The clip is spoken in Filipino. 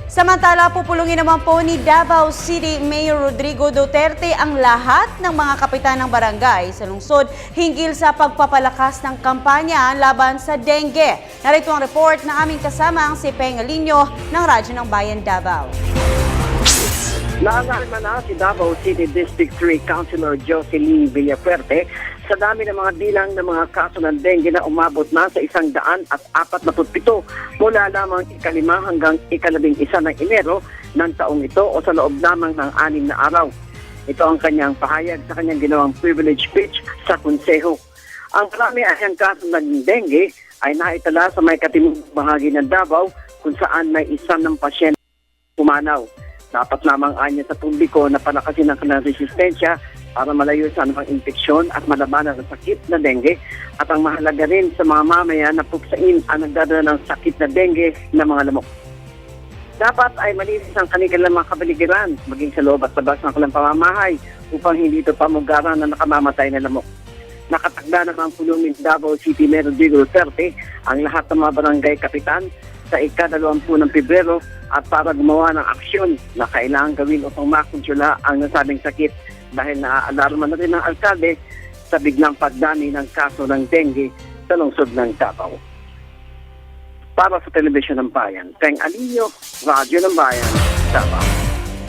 Samantala, pupulungin naman po ni Davao City Mayor Rodrigo Duterte ang lahat ng mga kapitan ng barangay sa lungsod hinggil sa pagpapalakas ng kampanya laban sa dengue. Narito ang report ng aming kasamang si Peng Alinio ng Radyo ng Bayan Davao. Naalarma na si Davao City District 3 Councilor Jocelyn Villafuerte sa dami ng mga bilang ng mga kaso ng dengue na umabot na sa 147 mula lamang ika-5 hanggang ika-11 ng Enero ng taong ito o sa loob lamang ng 6 na araw. Ito ang kanyang pahayag sa kanyang ginawang privilege speech sa konseho. Ang marami ang kaso ng dengue ay naitala sa may katimog bahagi ng Davao kung saan may isa ng pasyente pumanaw. Dapat lamang anya sa publiko na palakasin ang kanilang resistensya para malayo sa anumang infeksyon at malabanan ang sakit na dengue at ang mahalaga rin sa mga mamayan na puksain ang nagdadala ng sakit na dengue na mga lamok. Dapat ay malinis ang kanilang mga kapaligiran maging sa loob at labas ng kanilang pamamahay upang hindi ito pamugaran na nakamamatay na lamok. Nakatakda naman pulungin Davao City Mayor Rodrigo Duterte ang lahat ng mga barangay kapitan sa ika-20 ng Pebrero at para gumawa ng aksyon na kailangan gawin upang makontrola ang nasabing sakit dahil naaalarma na rin ng alkalde sa biglang pagdami ng kaso ng dengue sa lungsod ng Davao. Para sa Telebisyon ng Bayan, Peng Alinio, Radyo ng Bayan, Davao.